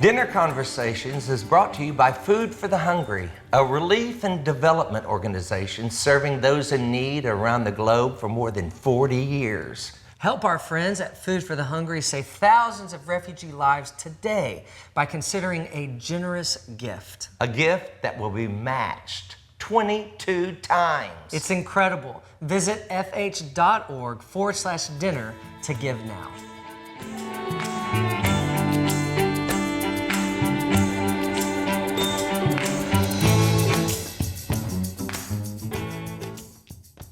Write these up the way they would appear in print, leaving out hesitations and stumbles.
Dinner Conversations is brought to you by Food for the Hungry, a relief and development organization serving those in need around the globe for more than 40 years. Help our friends at Food for the Hungry save thousands of refugee lives today by considering a generous gift. A gift that will be matched 22 times. It's incredible. Visit fh.org/dinner to give now.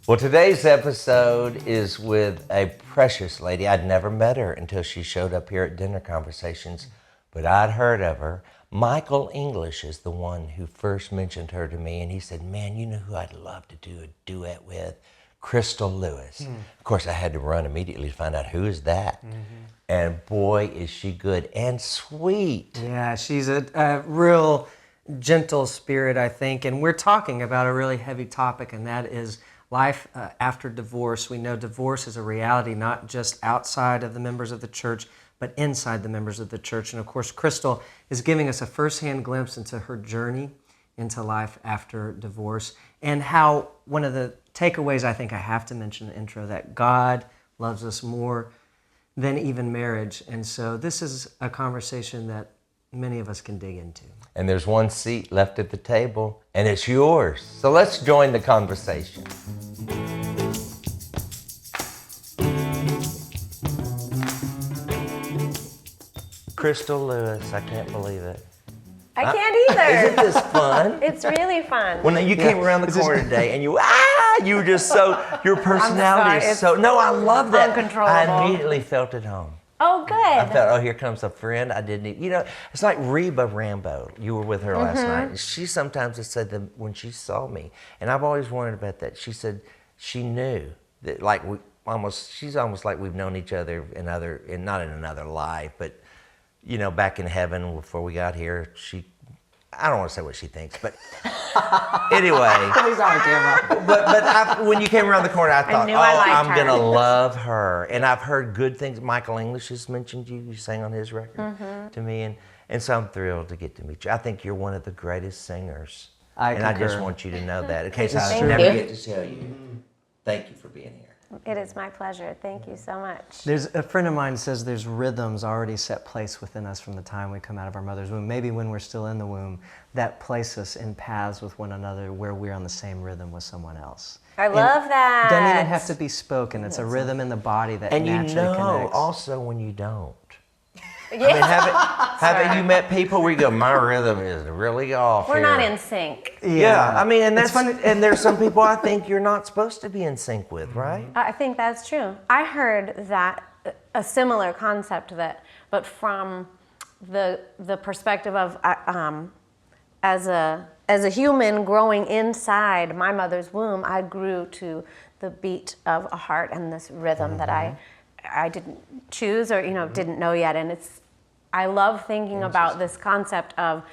Well, today's episode is with a precious lady. I'd never met her until she showed up here at Dinner Conversations, but I'd heard of her. Michael English is the one who first mentioned her to me, and he said, man, you know who I'd love to do a duet with? Crystal Lewis. Of course, I had to run immediately to find out who is that. And boy, is she good and sweet. Yeah, she's a real gentle spirit, I think, and we're talking about a really heavy topic, and that is life after divorce. We know divorce is a reality not just outside of the members of the church, but inside the members of the church. And of course, Crystal is giving us a firsthand glimpse into her journey into life after divorce, and how one of the takeaways I think I have to mention in the intro, that God loves us more than even marriage. And so this is a conversation that many of us can dig into. And there's one seat left at the table, and it's yours. So let's join the conversation. Crystal Lewis, I can't believe it. I can't either. Isn't this fun? It's really fun. When you came around the corner today and you were just so, your personality is so, no, I love that. Uncontrollable. I immediately felt at home. Oh, good. I felt, oh, here comes a friend. I didn't even, it's like Reba Rambo. You were with her last night. She sometimes has said that when she saw me, and I've always wondered about that. She said she knew that, like, she's almost like we've known each other not in another life, but, back in heaven before we got here. I don't want to say what she thinks, but anyway. He's on camera. But when you came around the corner, I thought, I'm going to her. love her. And I've heard good things. Michael English has mentioned you. You sang on his record to me. And so I'm thrilled to get to meet you. I think you're one of the greatest singers. I just want you to know that in case I Thank never you. get to tell you. Thank you for being here. It is my pleasure. Thank you so much. There's a friend of mine says there's rhythms already set place within us from the time we come out of our mother's womb, maybe when we're still in the womb, that place us in paths with one another where we're on the same rhythm with someone else. I love that. Doesn't even have to be spoken. It's a rhythm in the body that naturally connects. Also when you don't. Yeah. I mean, haven't you met people where you go, my rhythm is really off We're here. not in sync. Yeah, I mean, and that's funny. And there's some people I think you're not supposed to be in sync with, right? I think that's true. I heard that a similar concept to that, but from the perspective of as a human growing inside my mother's womb, I grew to the beat of a heart and this rhythm that I didn't choose or didn't know yet. And I love thinking about this concept of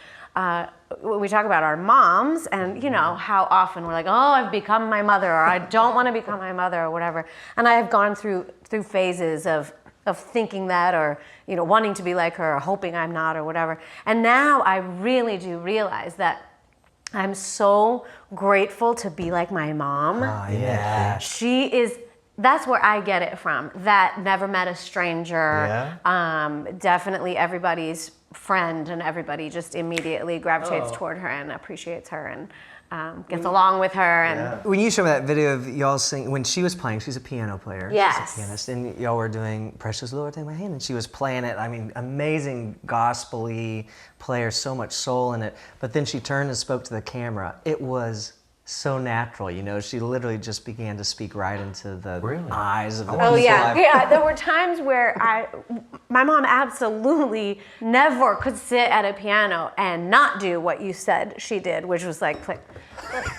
we talk about our moms and how often we're like, oh, I've become my mother, or I don't want to become my mother, or whatever. And I have gone through phases of thinking that, or wanting to be like her, or hoping I'm not, or whatever. And now I really do realize that I'm so grateful to be like my mom. Oh, yeah. She is. That's where I get it from. That never met a stranger. Yeah. Definitely everybody's friend, and everybody just immediatally gravitates toward her and appreciates her and gets along with her. And When you showed me that video of y'all singing, when she was playing, she's a piano player. Yes. She's a pianist, and y'all were doing Precious Lord, Take My Hand, and she was playing it. I mean, amazing gospel-y player, so much soul in it. But then she turned and spoke to the camera. It was so natural, she literally just began to speak right into the eyes of the people. oh yeah, there were times where my mom absolutely never could sit at a piano and not do what you said she did, which was like play,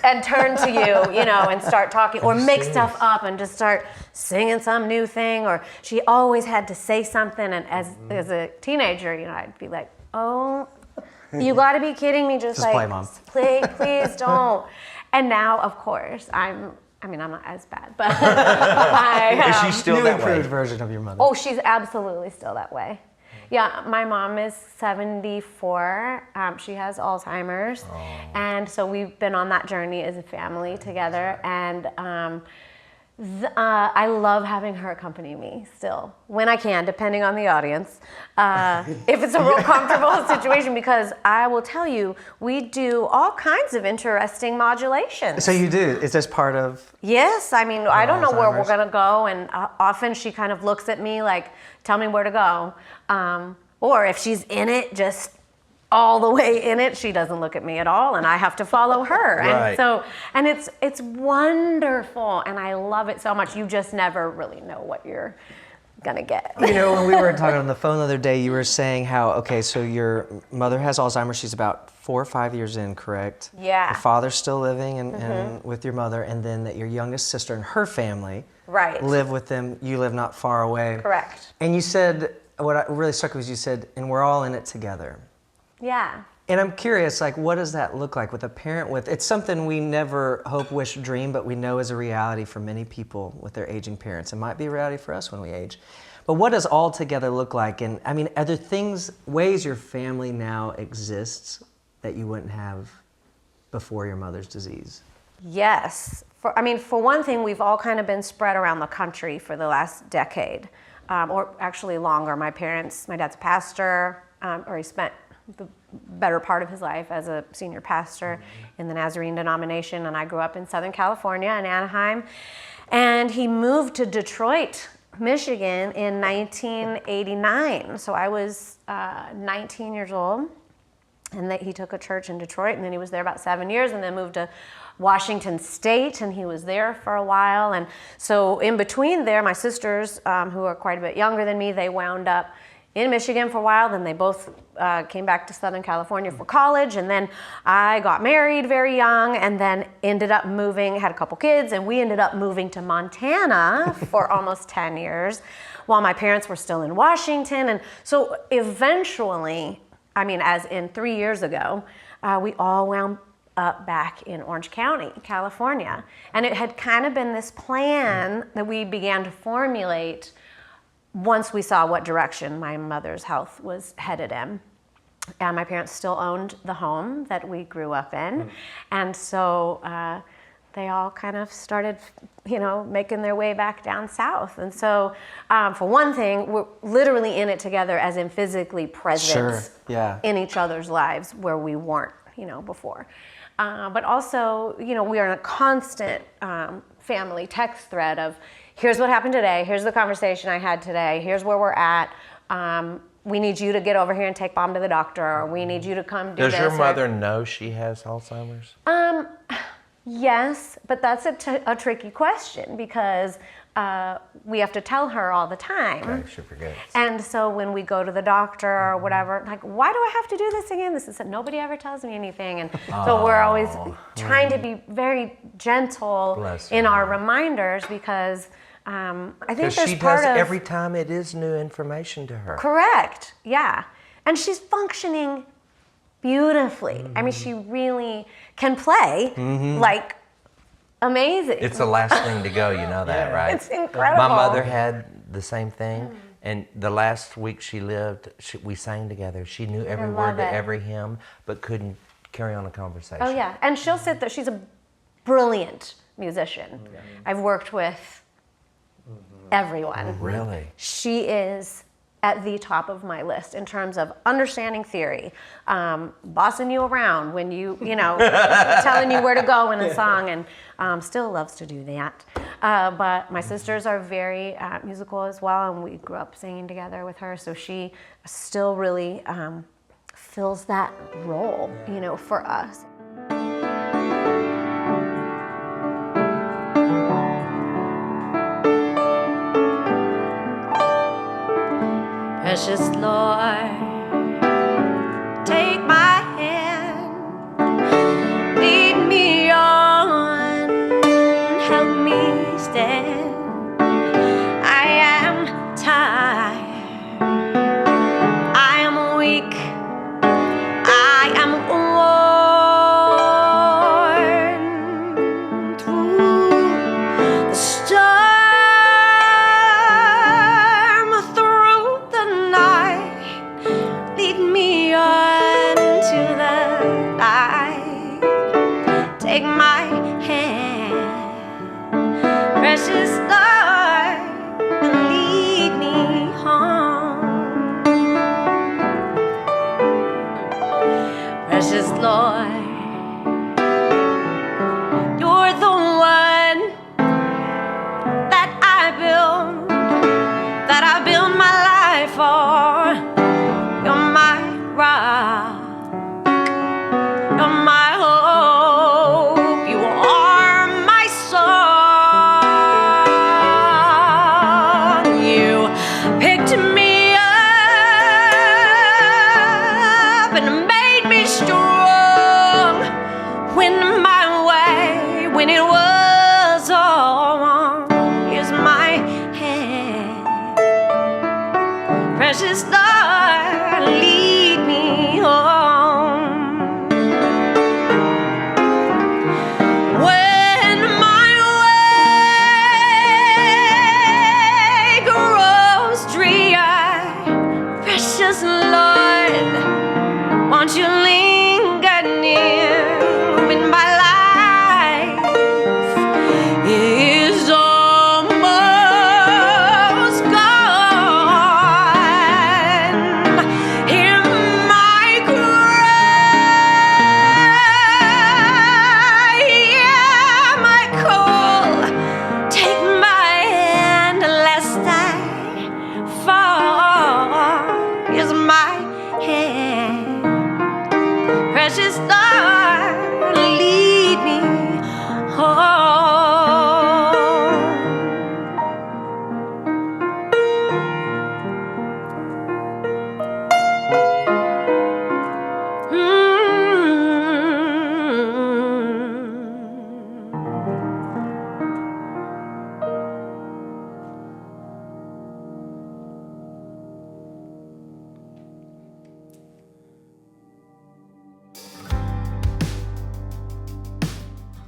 and turn to you, and start talking, or make stuff up and just start singing some new thing. Or she always had to say something, and as a teenager, I'd be like, oh, you got to be kidding me! Just like play, Mom. Please don't. And now, of course, I'm not as bad, but Is she still New that way? improved version of your mother. Oh, she's absolutely still that way. Yeah, my mom is 74. She has Alzheimer's. And so we've been on that journey as a family together. And I love having her accompany me still, when I can, depending on the audience. If it's a real comfortable situation, because I will tell you, we do all kinds of interesting modulations. So you do? Is this part of? Yes, I mean, I don't know where we're Alzheimer's? gonna go, and often she kind of looks at me like, tell me where to go. Or if she's in it, just all the way in it, she doesn't look at me at all, and I have to follow her. Right. And so, and it's wonderful, and I love it so much. You just never really know what you're gonna get. You know, when we were talking on the phone the other day, you were saying how, okay, so your mother has Alzheimer's. She's about 4 or 5 years in, correct? Yeah. Your father's still living and with your mother, and then that your youngest sister and her family Right. live with them. You live not far away. Correct. And you said, what really struck me was you said, and we're all in it together. Yeah. And I'm curious, like, what does that look like with a parent with, it's something we never hope, wish, dream, but we know is a reality for many people with their aging parents. It might be a reality for us when we age. But what does all together look like? And I mean, are there ways your family now exists that you wouldn't have before your mother's disease? Yes. For one thing, we've all kind of been spread around the country for the last decade, or actually longer. My dad's a pastor, or he spent the better part of his life as a senior pastor in the Nazarene denomination, and I grew up in Southern California in Anaheim. And he moved to Detroit, Michigan in 1989. So I was 19 years old, and he took a church in Detroit, and then he was there about 7 years, and then moved to Washington State, and he was there for a while. And so in between there, my sisters, who are quite a bit younger than me, they wound up in Michigan for a while. Then they both came back to Southern California for college, and then I got married very young, and then ended up moving, had a couple kids, and we ended up moving to Montana for almost 10 years while my parents were still in Washington. And so eventually, as in 3 years ago, we all wound up back in Orange County, California. And it had kind of been this plan that we began to formulate once we saw what direction my mother's health was headed in. And my parents still owned the home that we grew up in. And so they all kind of started, making their way back down south. And so for one thing, we're literally in it together, as in physically present in each other's lives where we weren't, before. But also, we are in a constant family text thread of, here's what happened today, here's the conversation I had today, here's where we're at, we need you to get over here and take Mom to the doctor, or we need you to come do this. Does your mother know she has Alzheimer's? Yes, but that's a tricky question, because we have to tell her all the time. Right, she forgets. And so when we go to the doctor or whatever, like, why do I have to do this again? This is nobody ever tells me anything. And so we're always trying to be very gentle in our reminders, because I think there's she part does of every time it is new information to her. Correct. Yeah. And she's functioning beautifully. She really can play like amazing. It's the last thing to go, you know that, right? It's incredible. My mother had the same thing, and the last week she lived, we sang together. She knew every word to every hymn, but couldn't carry on a conversation. Oh yeah, and she'll sit there. She's a brilliant musician. I've worked with everyone. Really? She is at the top of my list in terms of understanding theory, bossing you around when telling you where to go in a song, and still loves to do that. But my sisters are very musical as well, and we grew up singing together with her, so she still really fills that role, for us. Precious Lord, take my hand, lead me on, help me stand. I am tired, I am weak, I am worn through the storm, through the night. Precious star, lead me home. When my way grows dry, precious Lord, won't you linger near when my life is almost gone? Hear my cry, hear my call. Take my hand lest I fall. Here's my hand. Precious star, lead me home.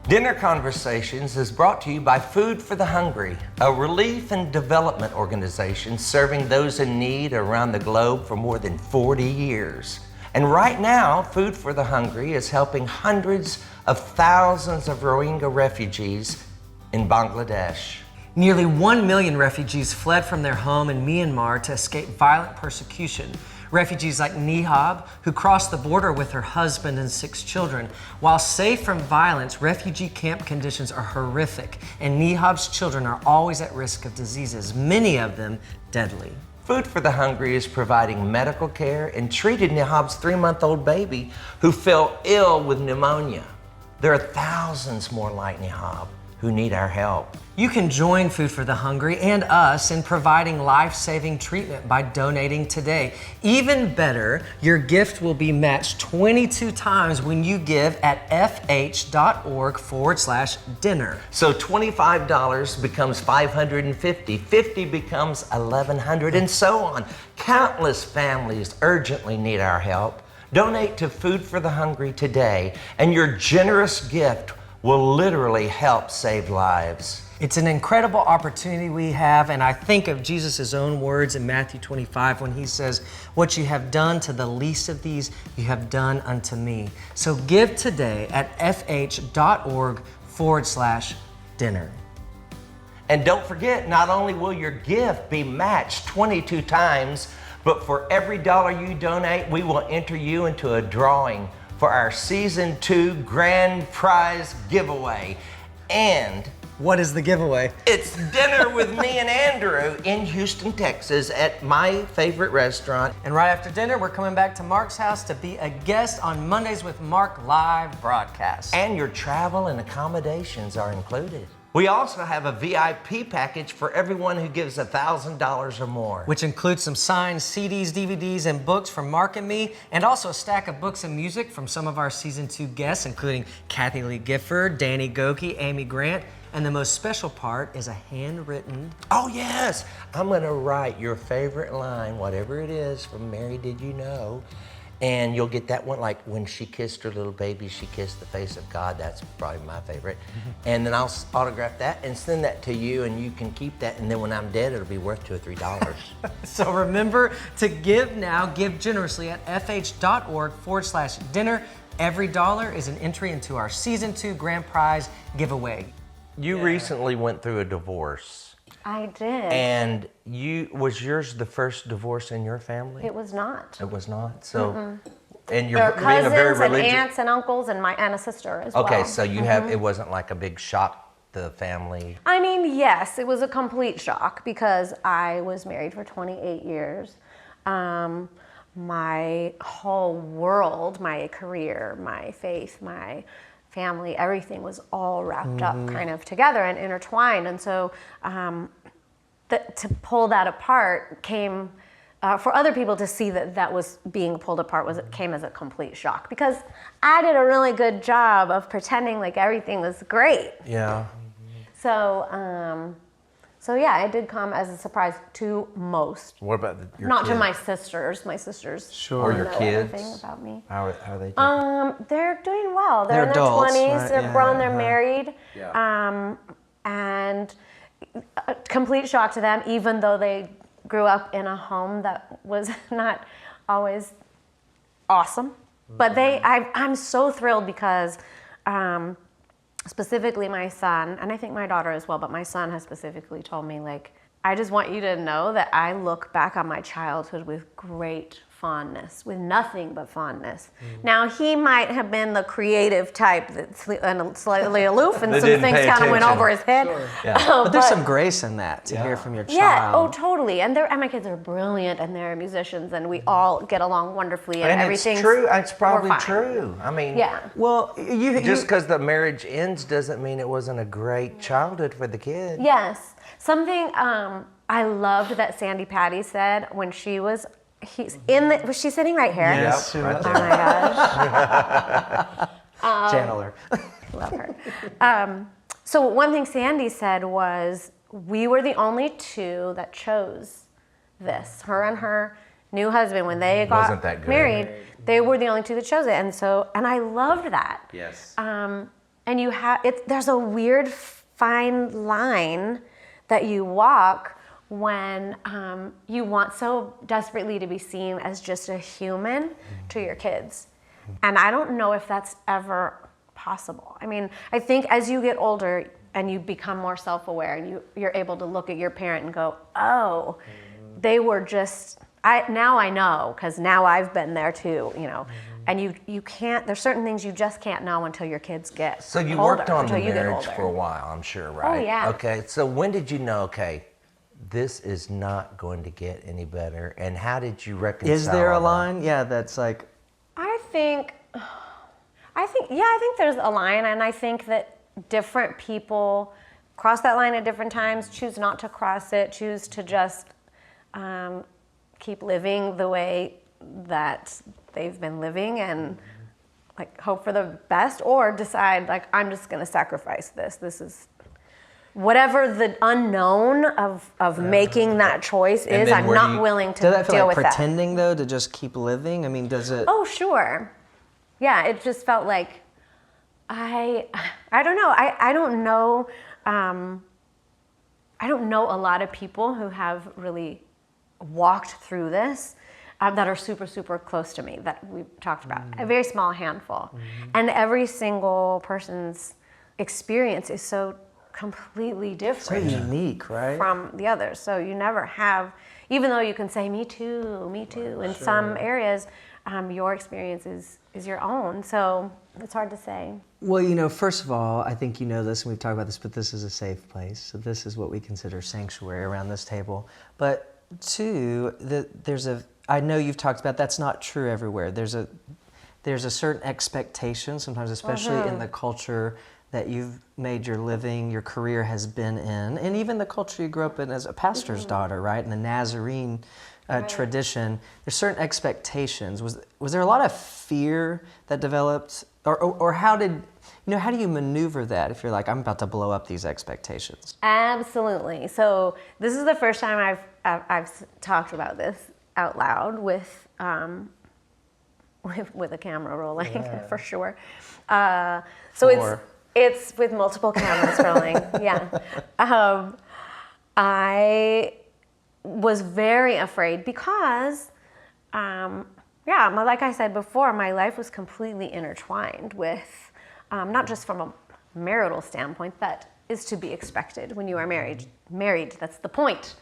Dinner Conversations is brought to you by Food for the Hungry, a relief and development organization serving those in need around the globe for more than 40 years. And right now, Food for the Hungry is helping hundreds of thousands of Rohingya refugees in Bangladesh. Nearly 1 million refugees fled from their home in Myanmar to escape violent persecution. Refugees like Nihab, who crossed the border with her husband and 6 children. While safe from violence, refugee camp conditions are horrific, and Nihab's children are always at risk of diseases, many of them deadly. Food for the Hungry is providing medical care and treated Nihab's 3-month-old baby who fell ill with pneumonia. There are thousands more like Nihab who need our help. You can join Food for the Hungry and us in providing life-saving treatment by donating today. Even better, your gift will be matched 22 times when you give at fh.org/dinner. So $25 becomes $550, $50 becomes $1,100, and so on. Countless families urgently need our help. Donate to Food for the Hungry today, and your generous gift will literally help save lives. It's an incredible opportunity we have, and I think of Jesus' own words in Matthew 25 when he says, "What you have done to the least of these, you have done unto me." So give today at fh.org/dinner. And don't forget, not only will your gift be matched 22 times, but for every dollar you donate, we will enter you into a drawing for our Season 2 Grand Prize Giveaway. And what is the giveaway? it's dinner with me and Andrew in Houston, Texas at my favorite restaurant. And right after dinner, we're coming back to Mark's house to be a guest on Mondays with Mark live broadcast. And your travel and accommodations are included. We also have a VIP package for everyone who gives $1,000 or more. Which includes some signed CDs, DVDs, and books from Mark and me, and also a stack of books and music from some of our Season 2 guests, including Kathy Lee Gifford, Danny Goki, Amy Grant, and the most special part is a handwritten... Oh yes, I'm gonna write your favorite line, whatever it is, from Mary Did You Know, and you'll get that one, like when she kissed her little baby, she kissed the face of God. That's probably my favorite. And then I'll autograph that and send that to you, and you can keep that, and then when I'm dead, it'll be worth $2 or $3. So remember to give now, give generously at fh.org/dinner. Every dollar is an entry into our Season 2 Grand Prize giveaway. You recently went through a divorce. I did. And was yours the first divorce in your family? It was not. It was not? So, and There you're are being a very cousins and religious... aunts and uncles and a sister as well. Okay, so you have, it wasn't like a big shock to the family. I mean, yes, it was a complete shock because I was married for 28 years. My whole world, my career, my faith, my family, everything was all wrapped up kind of together and intertwined. And so to pull that apart came, for other people to see that that was being pulled apart came as a complete shock because I did a really good job of pretending like everything was great. Yeah. So So yeah, it did come as a surprise to most. What about your Not kids? to my sisters. My sisters Sure. Or don't your know kids? anything about me. How are they doing? They're doing well. They're in their adults, 20s. right? They're Yeah, grown. They're uh-huh. married. Yeah. And a complete shock to them, even though they grew up in a home that was not always awesome. But I'm so thrilled because specifically my son, and I think my daughter as well, but my son has specifically told me, like, I just want you to know that I look back on my childhood with great fondness, with nothing but fondness. Now, he might have been the creative type that's slightly aloof, and That some didn't things pay kind of went attention. over his head. Sure. Yeah. But there's some grace in that to hear from your child. Yeah, oh, totally. And my kids are brilliant, and they're musicians, and we all get along wonderfully, and everything's it's true. It's probably we're fine. true. I mean, Yeah. Well, just because the marriage ends doesn't mean it wasn't a great childhood for the kid. Yes. Something I loved that Sandy Patty said when she was was she sitting right here? Yes, Yep, right Oh there. my gosh. channeler. Love her. So one thing Sandy said was, we were the only two that chose this. Her and her new husband, when they Wasn't got that good? married, they were the only two that chose it. And I loved that. Yes. And there's a weird fine line that you walk when you want so desperately to be seen as just a human to your kids. And I don't know if that's ever possible. I mean, I think as you get older and you become more self-aware and you're able to look at your parent and go, oh, they were just, now I know, because now I've been there too, you know. And you can't, there's certain things you just can't know until your kids get So you older, worked on the until you get marriage older. for a while, I'm sure, right? yeah. Okay, so when did you know, okay, this is not going to get any better, and how did you reconcile Is there a all that? line? Yeah, that's like, I think there's a line, and I think that different people cross that line at different times, choose not to cross it, choose to just keep living the way that they've been living and like hope for the best, or decide like, I'm just going to sacrifice this. This is whatever the unknown of making that choice And is. then I'm where do not you- willing to does that feel deal like with that. pretending though to just keep living? I mean, does it? Oh, sure. Yeah, it just felt like I don't know. I don't know. I don't know a lot of people who have really walked through this that are super, super close to me that we've talked about. A very small handful. And every single person's experience is so completely So different unique, right? from the others. So you never have, even though you can say me too, in some areas, your experience is your own. So it's hard to say. Well, you know, first of all, I think you know this, and we've talked about this, but this is a safe place. So this is what we consider sanctuary around this table. But two, I know you've talked about that's not true everywhere. There's a certain expectation, sometimes especially in the culture that you've made your living, your career has been in, and even the culture you grew up in as a pastor's daughter, right? In the Nazarene tradition, there's certain expectations. Was there a lot of fear that developed, or how do you maneuver that if you're like, I'm about to blow up these expectations? Absolutely. So this is the first time I've talked about this out loud with a camera rolling for sure. So it's with multiple cameras rolling. Yeah. I was very afraid because, like I said before, my life was completely intertwined with, not just from a marital standpoint, that is to be expected when you are married. That's the point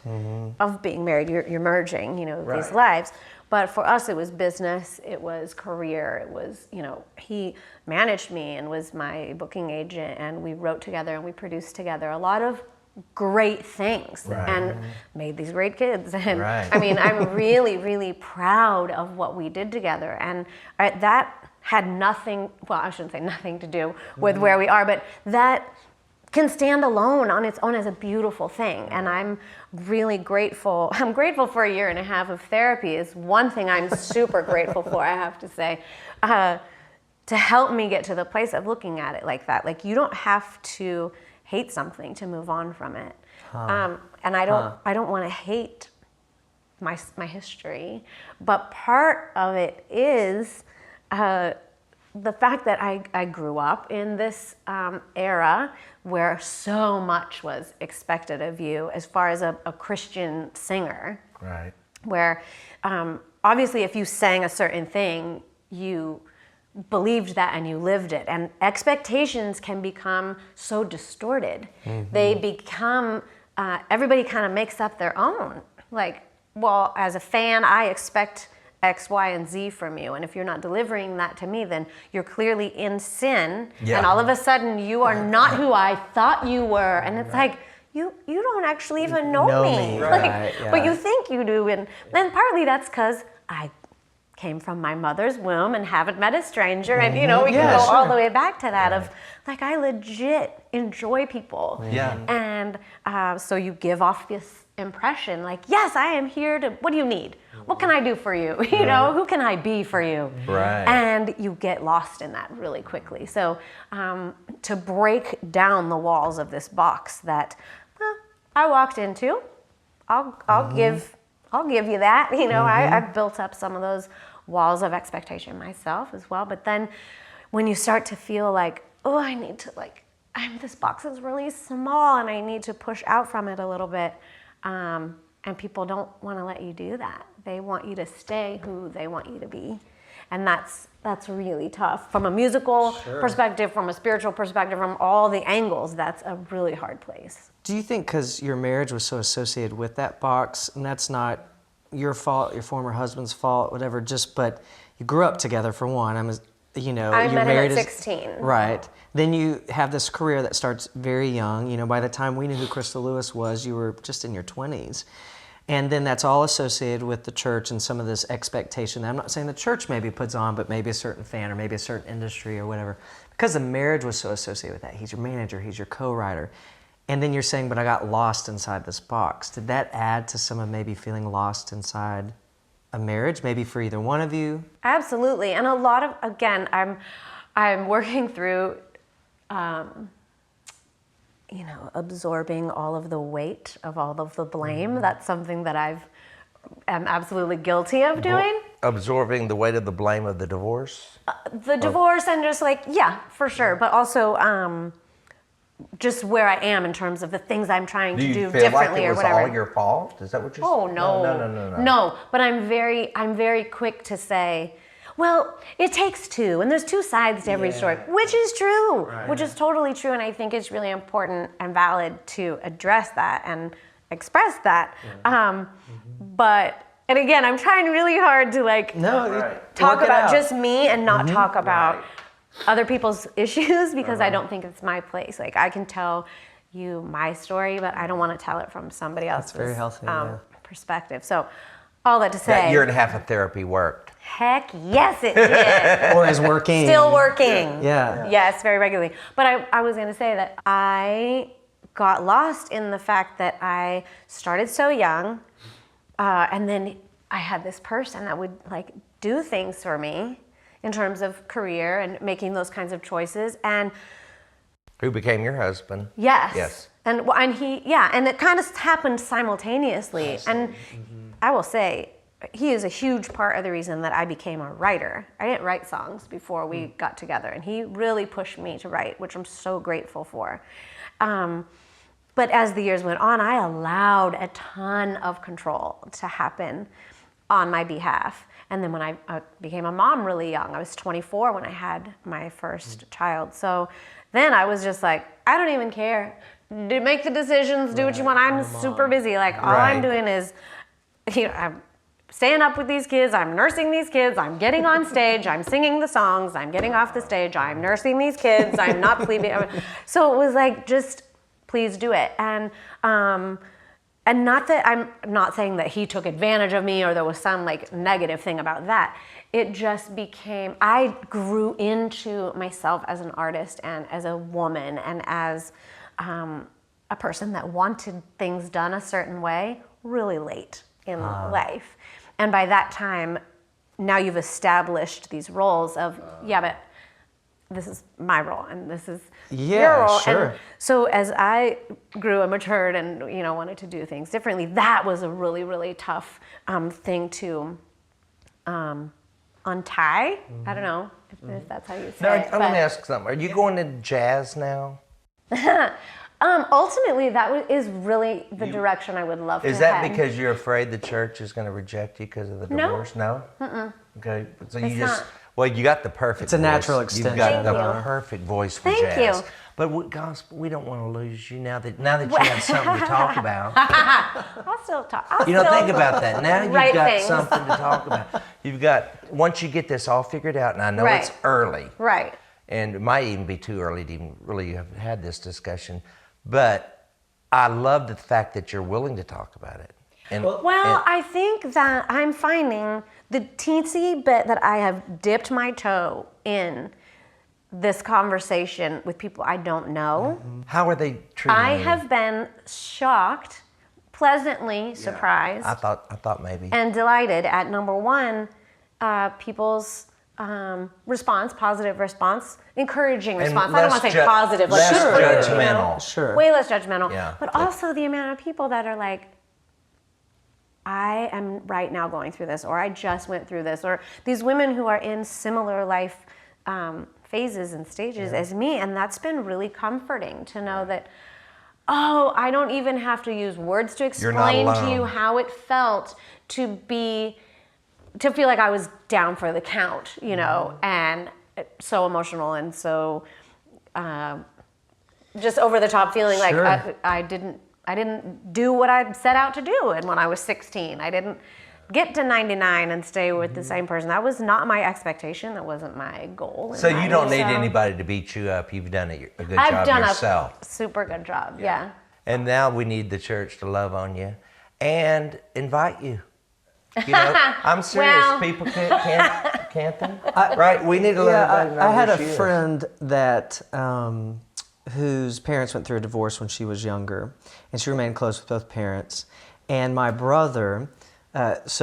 of being married. You're merging, these lives. But for us, it was business, it was career, it was, he managed me and was my booking agent, and we wrote together and we produced together a lot of great things and made these great kids. And I mean, I'm really, really proud of what we did together. And that had nothing, well, I shouldn't say nothing to do with where we are, but that can stand alone on its own as a beautiful thing. And I'm really grateful. I'm grateful for a year and a half of therapy is one thing I'm super grateful for, I have to say, to help me get to the place of looking at it like that. Like, you don't have to hate something to move on from it. And I don't want to hate my history, but part of it is the fact that I grew up in this era where so much was expected of you as far as a Christian singer. Right. Where obviously if you sang a certain thing, you believed that and you lived it. And expectations can become so distorted. They become, everybody kind of makes up their own. Like, well, as a fan, I expect X, Y, and Z from you. And if you're not delivering that to me, then you're clearly in sin. Yeah. And all of a sudden you are not who I thought you were. And it's like, you don't actually even know me. Right, But you think you do. And then partly that's because I came from my mother's womb and haven't met a stranger. And, you know, we can go all the way back to that of, like, I legit enjoy people. Yeah. And so you give off this impression, like, yes, I am here to, what do you need? What can I do for you? You know, who can I be for you? Right. And you get lost in that really quickly. So to break down the walls of this box that I walked into, I'll give you that. You know, I've built up some of those walls of expectation myself as well. But then when you start to feel like, oh, I need to, like, this box is really small and I need to push out from it a little bit. And people don't want to let you do that. They want you to stay who they want you to be. And that's really tough. From a musical perspective, from a spiritual perspective, from all the angles, that's a really hard place. Do you think because your marriage was so associated with that box, and that's not your fault, your former husband's fault, whatever, but you grew up together for one. I you're met him married at 16. Right. Then you have this career that starts very young. You know, by the time we knew who Crystal Lewis was, you were just in your 20s. And then that's all associated with the church and some of this expectation that I'm not saying the church maybe puts on, but maybe a certain fan or maybe a certain industry or whatever. Because the marriage was so associated with that. He's your manager, he's your co-writer. And then you're saying, but I got lost inside this box. Did that add to some of maybe feeling lost inside a marriage, maybe for either one of you? Absolutely. And a lot of, again, I'm working through, absorbing all of the weight of all of the blame. That's something that am absolutely guilty of doing. Absorbing the weight of the blame of the divorce? The divorce and just like, yeah, for sure. But also just where I am in terms of the things I'm trying to do differently or whatever. Do you feel like it was all your fault? Is that what you're saying? saying? No. No, but I'm very quick to say, well, it takes two, and there's two sides to every story, which is true, which is totally true, and I think it's really important and valid to address that and express that. But, and again, I'm trying really hard to talk about just me and not talk about other people's issues because I don't think it's my place. Like, I can tell you my story, but I don't want to tell it from somebody else's very healthy, perspective. So, all that to say, that year and a half of therapy worked. Heck yes, it did. Or is working. Still working. Yeah. Yes, very regularly. But I was going to say that I got lost in the fact that I started so young, and then I had this person that would do things for me in terms of career and making those kinds of choices. And who became your husband? Yes. And it kind of happened simultaneously. And I will say, he is a huge part of the reason that I became a writer. I didn't write songs before we got together, and he really pushed me to write, which I'm so grateful for. But as the years went on, I allowed a ton of control to happen on my behalf. And then when I became a mom really young, I was 24 when I had my first child. So then I was just like, I don't even care. Make the decisions, do what you want. I'm super busy. All I'm doing is, I'm staying up with these kids, I'm nursing these kids, I'm getting on stage, I'm singing the songs, I'm getting off the stage, I'm nursing these kids, I'm not sleeping. So it was just please do it. And not that I'm not saying that he took advantage of me or there was some negative thing about that. It just became, I grew into myself as an artist and as a woman and as a person that wanted things done a certain way really late in life. And by that time, now you've established these roles of, but my role and this is Yeah, your role. sure. And so as I grew and matured and wanted to do things differently, that was a really, really tough thing to untie. I don't know if that's how you say Now, it. I want to ask something. Are you going to jazz now? Ultimately, that is really the direction I would love to head. Is that because you're afraid the church is going to reject you because of the No. divorce? No. Okay, so you It's just not. well, you got the perfect. It's a voice. natural You've extension. got Thank the you. perfect voice for Thank jazz. you. But gospel, we don't want to lose you now that you have something to talk about. I'll still talk. Think about that. Now you've write got things. something to talk about. You've got once you get this all figured out, and I know it's Right. early. Right. And it might even be too early to even really have had this discussion. But I love the fact that you're willing to talk about it. And, Well, I think that I'm finding the teensy bit that I have dipped my toe in this conversation with people I don't know. how are they treating I you? have been shocked, pleasantly surprised, I thought maybe. and delighted at number one, people's response, positive response, encouraging response. I don't want to say positive, like less good for you, judgmental. Sure. way less judgmental. Yeah. But also the amount of people that are like, I am right now going through this, or I just went through this, or these women who are in similar life phases and stages as me, and that's been really comforting to know that, oh, I don't even have to use words to You're not explain to alone. you how it felt to feel like I was down for the count, and so emotional and so just over the top, feeling Sure. like I didn't do what I set out to do. And when I was 16, I didn't get to 99 and stay with the same person. That was not my expectation. That wasn't my goal. in So you life. don't need So anybody to beat you up. You've done a good I've job done yourself. a super good job. Yeah. And now we need the church to love on you and invite you. I'm serious. Well- People can't they? Right? We need to let everybody know I had who a she is. friend that whose parents went through a divorce when she was younger, and she remained close with both parents. And my brother, was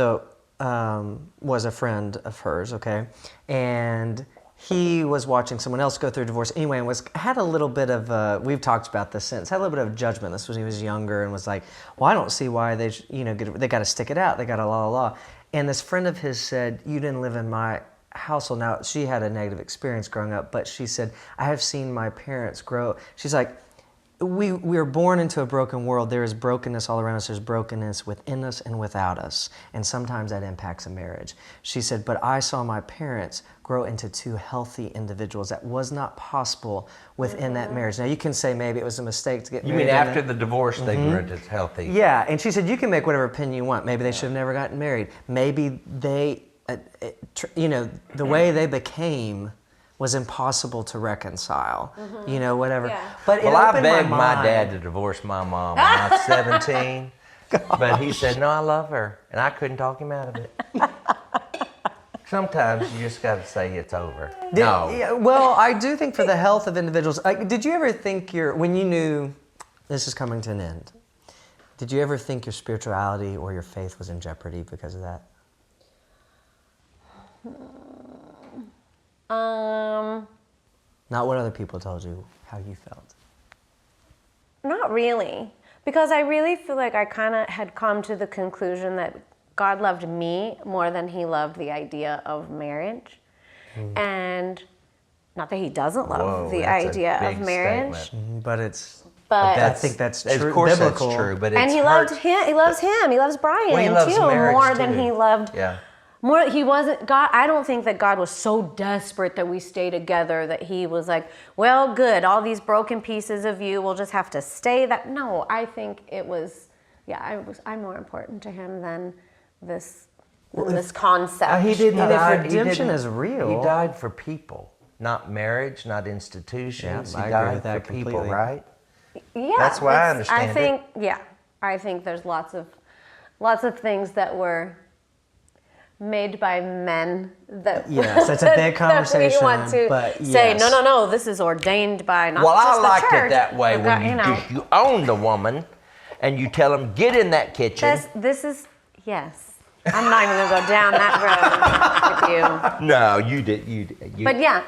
a friend of hers, okay, and he was watching someone else go through a divorce anyway, and had a little bit of we've talked about this since, had a little bit of judgment. This was when he was younger, and was like, well, I don't see why they they got to stick it out. They got to la. And this friend of his said, you didn't live in my household. Now, she had a negative experience growing up, but she said, I have seen my parents grow. She's like, we are born into a broken world. There is brokenness all around us. There's brokenness within us and without us. And sometimes that impacts a marriage. She said, but I saw my parents grow into two healthy individuals. That was not possible within that marriage. Now, you can say maybe it was a mistake to get You married. mean in after it. the divorce they grew into healthy? Yeah, and she said, you can make whatever opinion you want. Maybe they should have never gotten married. Maybe they, the way they became was impossible to reconcile. Whatever. Yeah. But it Well, I opened begged my mind. dad to divorce my mom when I was 17, but he said, no, I love her, and I couldn't talk him out of it. Sometimes you just got to say it's over. No. Yeah, well, I do think for the health of individuals, did you ever think when you knew this is coming to an end, did you ever think your spirituality or your faith was in jeopardy because of that? Not what other people told you, how you felt. Not really, because I really feel like I kind of had come to the conclusion that God loved me more than he loved the idea of marriage. And not that he doesn't love Whoa, the that's a idea of big marriage, statement. But it's, but I think that's true. Of course biblical. that's true, but it's and he hurt. loved him. He loves him. He loves Brian Well, he loves too marriage, more than too. he loved. Yeah. More, he wasn't God. I don't think that God was so desperate that we stay together that he was like, well, good. All these broken pieces of you will just have to stay. That no, I think it was. Yeah, I'm more important to him than this concept. He didn't If die. redemption is real- He died for people, not marriage, not institutions. Yeah, I he agree died with that for people, completely. right? Yeah, That's why I it's- understand it. I think there's lots of things that were made by men that Yes, that's a big conversation, that we want to but say yes. no, this is ordained by not Well, just I the liked church. it that way but when God, you own the woman and you tell them, get in that kitchen. this is yes. I'm not even gonna go down that road with you. No, you did. But yeah,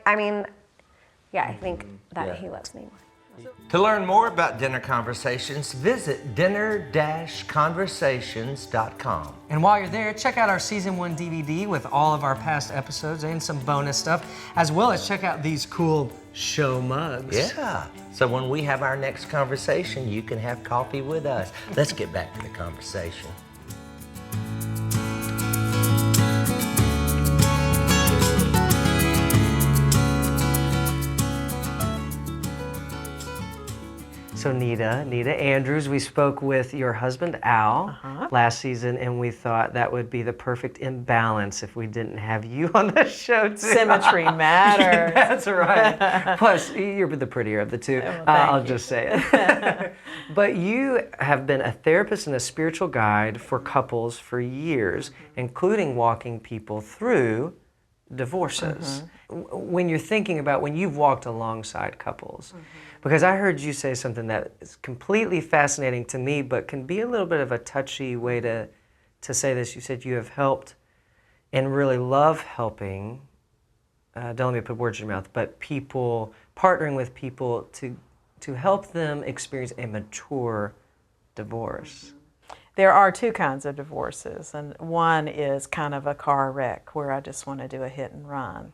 I mean, yeah, I think that Yeah. he loves me more. To learn more about Dinner Conversations, visit dinner-conversations.com. And while you're there, check out our Season 1 DVD with all of our past episodes and some bonus stuff, as well as check out these cool show mugs. Yeah. So when we have our next conversation, you can have coffee with us. Let's get back to the conversation. So Nita Andrews, we spoke with your husband Al last season, and we thought that would be the perfect imbalance if we didn't have you on the show too. Symmetry matters. That's right. Plus, you're the prettier of the two. Well, I'll just say it. But you have been a therapist and a spiritual guide for couples for years, including walking people through divorces. When you're thinking about when you've walked alongside couples, because I heard you say something that is completely fascinating to me, but can be a little bit of a touchy way to say this. You said you have helped and really love helping, don't let me put words in your mouth, but people, partnering with people to help them experience a mature divorce. There are two kinds of divorces, and one is kind of a car wreck where I just want to do a hit and run.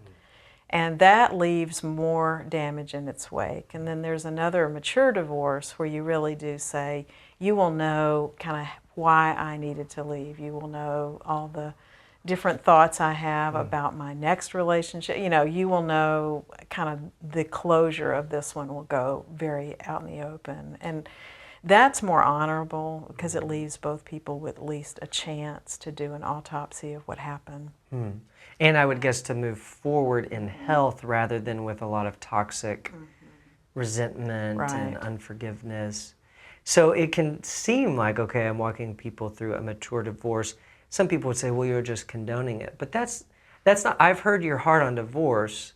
And that leaves more damage in its wake. And then there's another mature divorce where you really do say, you will know kind of why I needed to leave. You will know all the different thoughts I have about my next relationship. You know, you will know kind of the closure of this one will go very out in the open. And that's more honorable because it leaves both people with at least a chance to do an autopsy of what happened. And I would guess to move forward in health rather than with a lot of toxic resentment and unforgiveness. So it can seem like, okay, I'm walking people through a mature divorce. Some people would say, well, you're just condoning it. But that's not, I've heard your heart on divorce.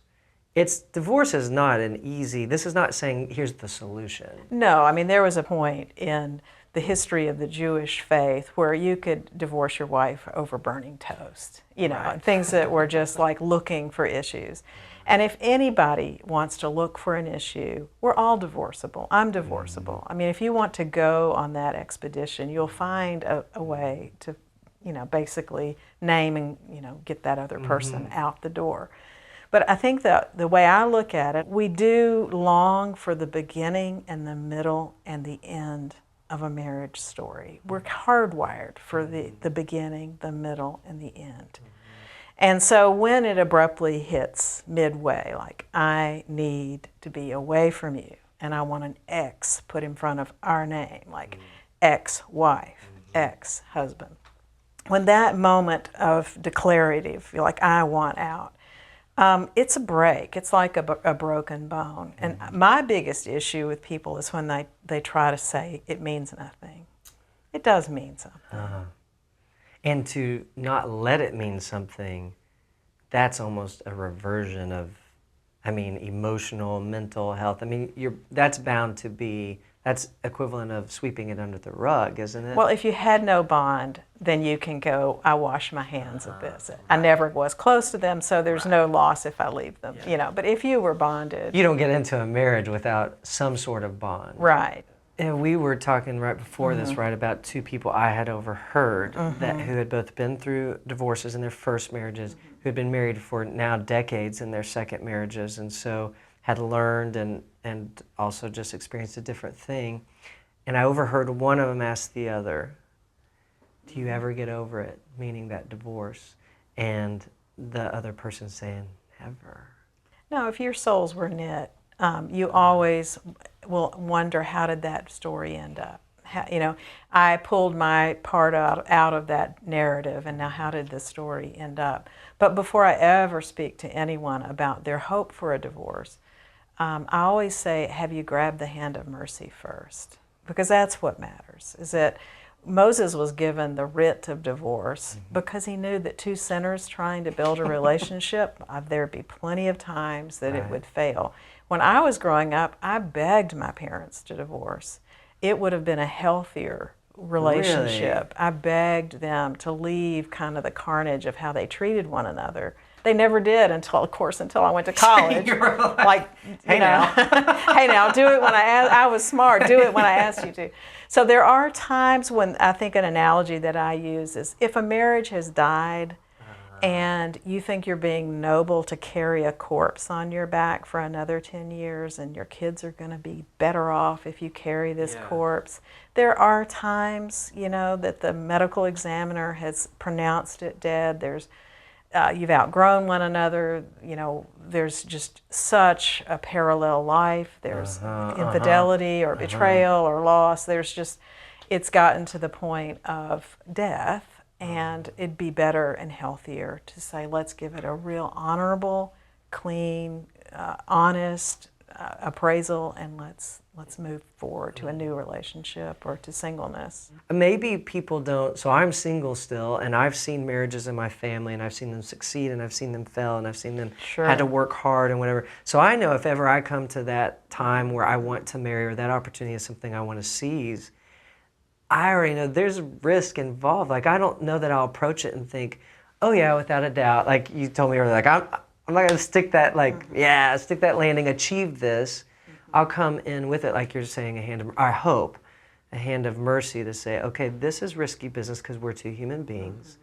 Divorce is not an easy, this is not saying here's the solution. No, I mean, there was a point in the history of the Jewish faith where you could divorce your wife over burning toast, you know, things that were just like looking for issues. And if anybody wants to look for an issue, we're all divorceable. I'm divorceable. I mean, if you want to go on that expedition, you'll find a way to, you know, basically name and, you know, get that other person out the door. But I think that the way I look at it, we do long for the beginning and the middle and the end of a marriage story. We're hardwired for the beginning, the middle, and the end. And so when it abruptly hits midway, like I need to be away from you, and I want an X put in front of our name, like ex-wife, ex-husband. When that moment of declarative, you're like, I want out, it's a break. It's like a broken bone. And my biggest issue with people is when they try to say it means nothing. It does mean something. And to not let it mean something, that's almost a reversion of, I mean, emotional, mental health. I mean, that's bound to be, that's equivalent of sweeping it under the rug, isn't it? Well, if you had no bond, then you can go, I wash my hands of this. I never was close to them, so there's no loss if I leave them, you know. But if you were bonded. You don't get into a marriage without some sort of bond. Right. And we were talking right before this, right, about two people I had overheard who had both been through divorces in their first marriages, who had been married for now decades in their second marriages, and so had learned and also just experienced a different thing. And I overheard one of them ask the other, do you ever get over it, meaning that divorce? And the other person saying, never. No, if your souls were knit, you always will wonder, how did that story end up? You know, I pulled my part out of that narrative, and now how did the story end up? But before I ever speak to anyone about their hope for a divorce, I always say, have you grabbed the hand of mercy first? Because that's what matters, is that Moses was given the writ of divorce because he knew that two sinners trying to build a relationship, there'd be plenty of times that it would fail. When I was growing up, I begged my parents to divorce. It would have been a healthier relationship. Really? I begged them to leave kind of the carnage of how they treated one another They never did until I went to college. You were like, hey now. hey now, do it when I was smart. Do it when I asked you to. So there are times when I think an analogy that I use is if a marriage has died and you think you're being noble to carry a corpse on your back for another 10 years and your kids are going to be better off if you carry this corpse. There are times, that the medical examiner has pronounced it dead. There's you've outgrown one another, there's just such a parallel life. There's infidelity or betrayal or loss. It's gotten to the point of death. And it'd be better and healthier to say, let's give it a real honorable, clean, honest appraisal, and let's move forward to a new relationship or to singleness. Maybe people don't, so I'm single still, and I've seen marriages in my family, and I've seen them succeed, and I've seen them fail, and I've seen them had to work hard and whatever. So I know if ever I come to that time where I want to marry or that opportunity is something I want to seize, I already know there's risk involved. Like, I don't know that I'll approach it and think, oh yeah, without a doubt. Like you told me earlier, like I'm not gonna stick that stick that landing, achieve this. I'll come in with it, like you're saying, I hope, a hand of mercy to say, okay, this is risky business because we're two human beings,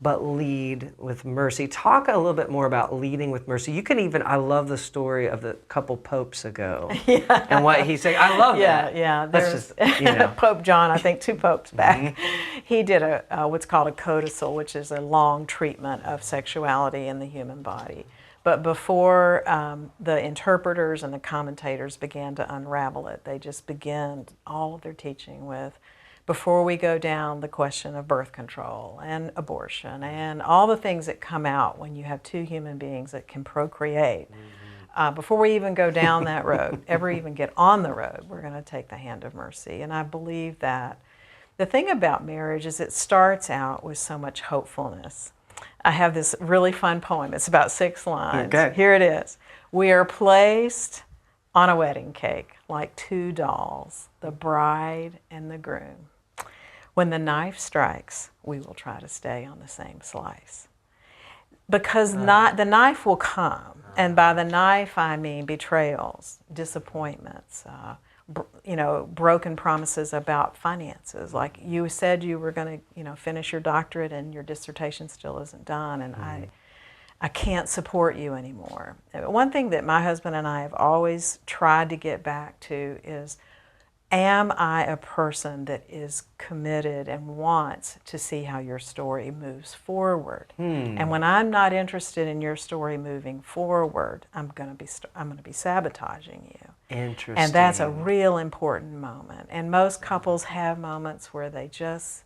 but lead with mercy. Talk a little bit more about leading with mercy. You can even, I love the story of the couple popes ago and what he said. I love that. Yeah, That's there's just, Pope John, I think 2 popes back. He did what's called a codicil, which is a long treatment of sexuality in the human body. But before the interpreters and the commentators began to unravel it, they just began all of their teaching with, before we go down the question of birth control and abortion and all the things that come out when you have 2 human beings that can procreate, before we even go down that road, ever even get on the road, we're going to take the hand of mercy. And I believe that the thing about marriage is it starts out with so much hopefulness. I have this really fun poem. It's about 6 lines. Okay. Here it is. We are placed on a wedding cake like 2 dolls, the bride and the groom. When the knife strikes, we will try to stay on the same slice. Because the knife will come, and by the knife I mean betrayals, disappointments, broken promises about finances. Like you said you were going to, finish your doctorate and your dissertation still isn't done, and I can't support you anymore. One thing that my husband and I have always tried to get back to is, am I a person that is committed and wants to see how your story moves forward? And when I'm not interested in your story moving forward, I'm going to be sabotaging you. Interesting. And that's a real important moment. And most couples have moments where they just,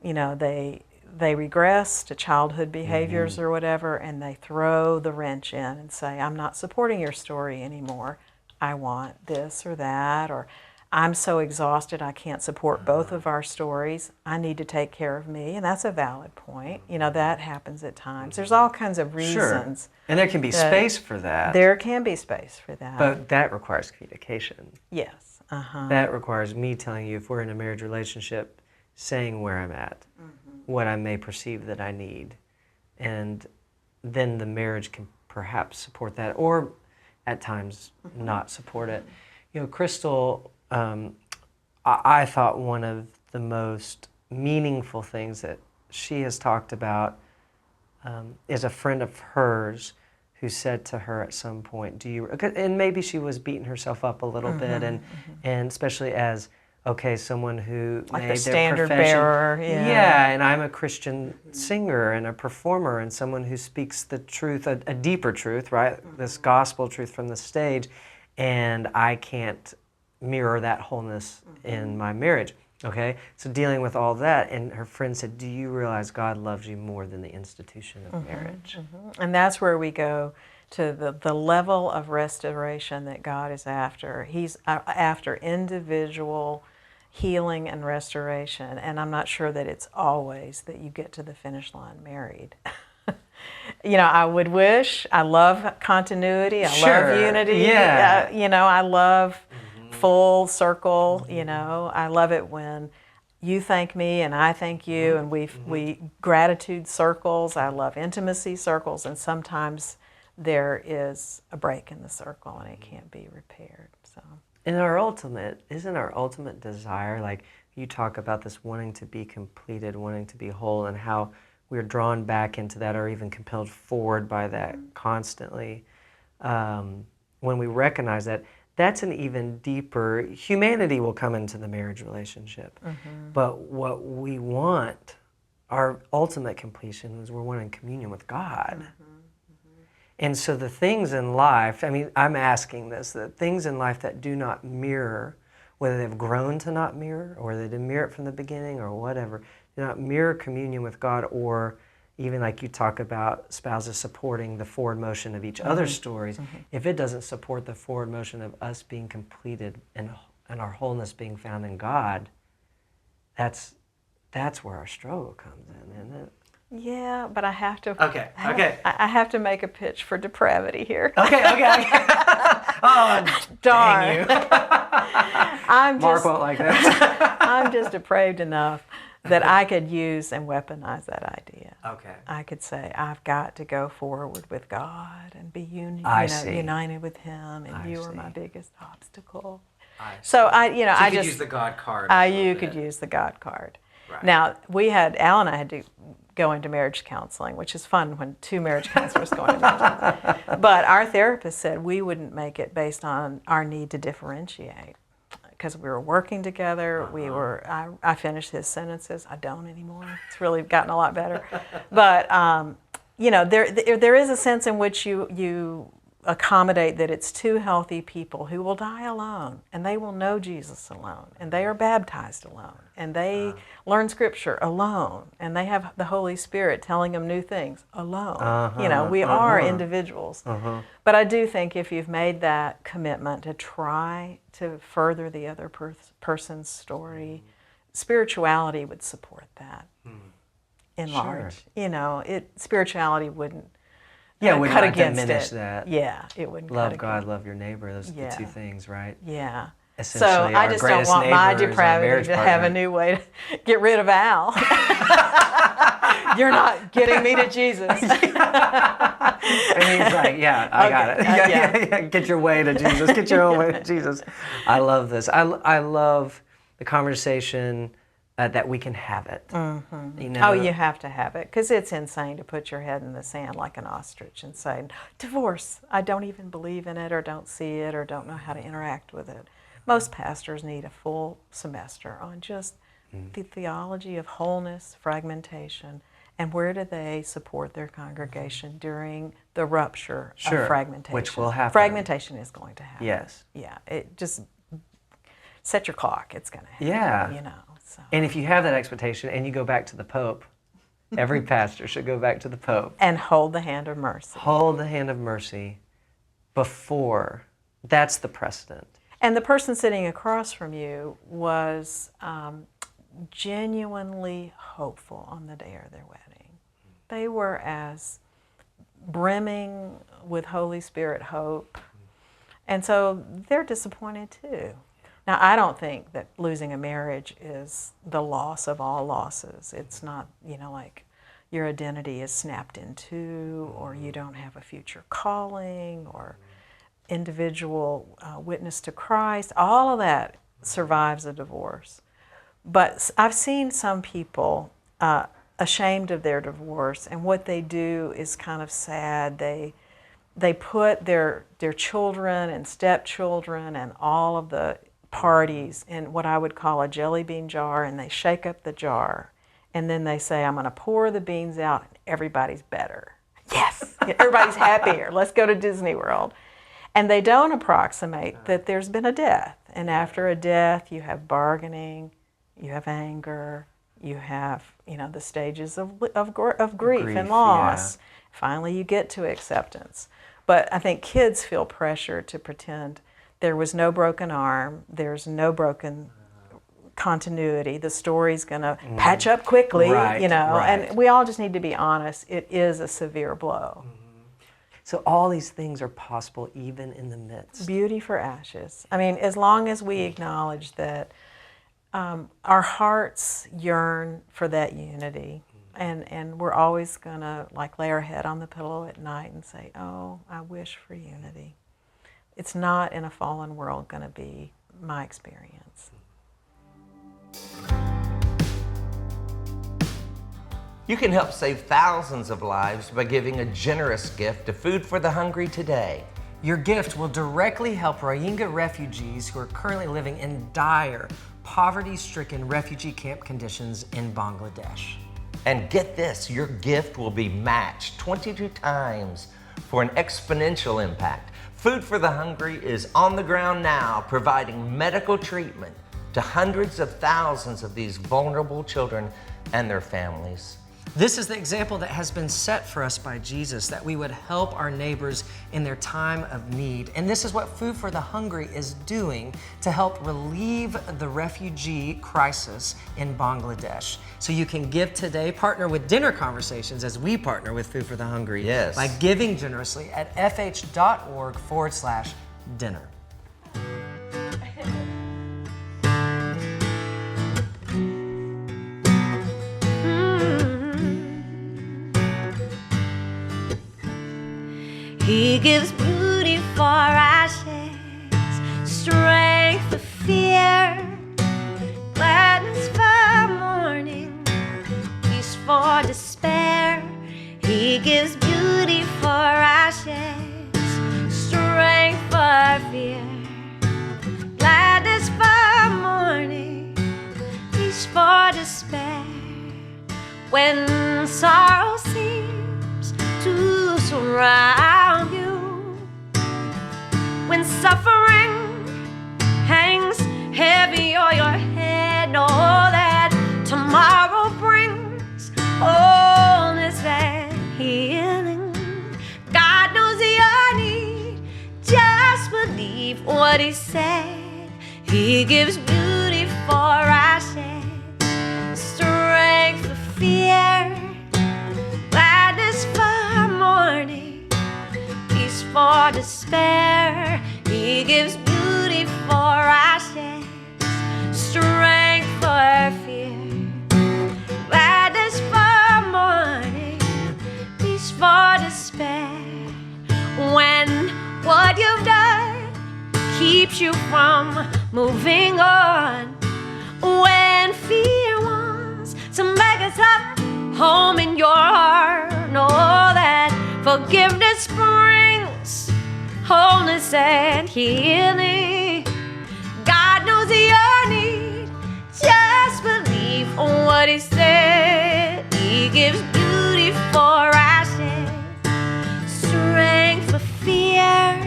they regress to childhood behaviors or whatever, and they throw the wrench in and say, I'm not supporting your story anymore. I want this or that, or I'm so exhausted I can't support both of our stories. I need to take care of me, and that's a valid point. That happens at times. There's all kinds of reasons. Sure. And there can be space for that. There can be space for that. But that requires communication. Yes. That requires me telling you, if we're in a marriage relationship, saying where I'm at, what I may perceive that I need. And then the marriage can perhaps support that, or at times not support it. Crystal, I thought one of the most meaningful things that she has talked about is a friend of hers who said to her at some point, and maybe she was beating herself up a little bit, and especially as, someone who like made the standard their profession, bearer. Yeah, and I'm a Christian singer and a performer and someone who speaks the truth, a deeper truth, right? This gospel truth from the stage, and I can't mirror that wholeness in my marriage. Okay, so dealing with all that, and her friend said, do you realize God loves you more than the institution of marriage? And that's where we go to the level of restoration that God is after. He's after individual healing and restoration, and I'm not sure that it's always that you get to the finish line married. I would wish, I love continuity, I love unity, I love full circle, I love it when you thank me and I thank you, and we gratitude circles. I love intimacy circles, and sometimes there is a break in the circle and it can't be repaired. So. And isn't our ultimate desire, like you talk about this wanting to be completed, wanting to be whole, and how we're drawn back into that or even compelled forward by that constantly. When we recognize that, that's an even deeper, humanity will come into the marriage relationship. But what we want, our ultimate completion, is we're wanting communion with God. And so the things in life, I mean, I'm asking this, the things in life that do not mirror, whether they've grown to not mirror, or they didn't mirror it from the beginning, or whatever, do not mirror communion with God, or even like you talk about spouses supporting the forward motion of each other's stories, if it doesn't support the forward motion of us being completed and our wholeness being found in God, that's where our struggle comes in, isn't it? Yeah, but I have to. Okay. I have to make a pitch for depravity here. Okay. Oh, darn! Mark won't like that. I'm just depraved enough that I could use and weaponize that idea. Okay. I could say I've got to go forward with God and be united with Him, and you are my biggest obstacle. So I could just use the God card. You could use the God card. Right. Now Al and I had to go into marriage counseling, which is fun when two marriage counselors go into marriage counseling. But our therapist said we wouldn't make it based on our need to differentiate, because we were working together. I finished his sentences. I don't anymore. It's really gotten a lot better. But there is a sense in which you accommodate that it's two healthy people who will die alone, and they will know Jesus alone, and they are baptized alone, and they learn Scripture alone, and they have the Holy Spirit telling them new things alone. We are individuals. But I do think if you've made that commitment to try to further the other person's story, spirituality would support that in large. Spirituality wouldn't would cut not against diminish it. that. Yeah, it wouldn't Love cut God, against. love your neighbor. Those are the two things, right? Yeah. So Essentially, I our just don't greatest want my neighbor is our depravity marriage to have partner. a new way to get rid of Al. You're not getting me to Jesus. And he's like, yeah, I got it. Yeah. Get your way to Jesus. Get your own way to Jesus. I love this. I love the conversation that we can have it. You have to have it, because it's insane to put your head in the sand like an ostrich and say, divorce, I don't even believe in it, or don't see it, or don't know how to interact with it. Most pastors need a full semester on just the theology of wholeness, fragmentation, and where do they support their congregation during the rupture of fragmentation. Which will happen. Fragmentation is going to happen. Yes. Yeah, it just set your clock, it's going to happen. Yeah. So. And if you have that expectation and you go back to the Pope, every pastor should go back to the Pope. And hold the hand of mercy. Hold the hand of mercy before. That's the precedent. And the person sitting across from you was genuinely hopeful on the day of their wedding. They were as brimming with Holy Spirit hope. And so they're disappointed too. Now, I don't think that losing a marriage is the loss of all losses. It's not, like your identity is snapped in two, or you don't have a future calling, or individual witness to Christ. All of that survives a divorce. But I've seen some people ashamed of their divorce, and what they do is kind of sad. They put their children and stepchildren and all of the parties in what I would call a jelly bean jar, and they shake up the jar, and then they say, I'm going to pour the beans out, and everybody's better. Yes, everybody's happier. Let's go to Disney World. And they don't approximate that there's been a death, and after a death, you have bargaining, you have anger, you have the stages of grief and loss. Yeah. Finally, you get to acceptance. But I think kids feel pressure to pretend there was no broken arm, there's no broken continuity, the story's going to patch up quickly, right. And we all just need to be honest, it is a severe blow. So all these things are possible even in the midst. Beauty for ashes. I mean, as long as we acknowledge that our hearts yearn for that unity. And we're always going to like lay our head on the pillow at night and say, oh, I wish for unity. It's not in a fallen world going to be my experience. You can help save thousands of lives by giving a generous gift to Food for the Hungry today. Your gift will directly help Rohingya refugees who are currently living in dire, poverty-stricken refugee camp conditions in Bangladesh. And get this, your gift will be matched 22 times for an exponential impact. Food for the Hungry is on the ground now, providing medical treatment to hundreds of thousands of these vulnerable children and their families. This is the example that has been set for us by Jesus, that we would help our neighbors in their time of need. And this is what Food for the Hungry is doing to help relieve the refugee crisis in Bangladesh. So you can give today, partner with Dinner Conversations as we partner with Food for the Hungry, Yes, by giving generously at fh.org/dinner. He gives beauty for ashes, strength for fear, gladness for mourning, peace for despair. He gives beauty for ashes, strength for fear, gladness for mourning, peace for despair. When sorrow seems to surround you, when suffering hangs heavy o'er your head, know that tomorrow brings wholeness and healing. God knows your need, just believe what He said. He gives beauty for ashes, strength for fear, gladness for mourning, peace for despair. He gives beauty for ashes, strength for fear, gladness for mourning, peace for despair. When what you've done keeps you from moving on, when fear wants to make us up home in your heart, know that forgiveness brings wholeness and healing. God knows your need, just believe what He said. He gives beauty for ashes, strength for fear,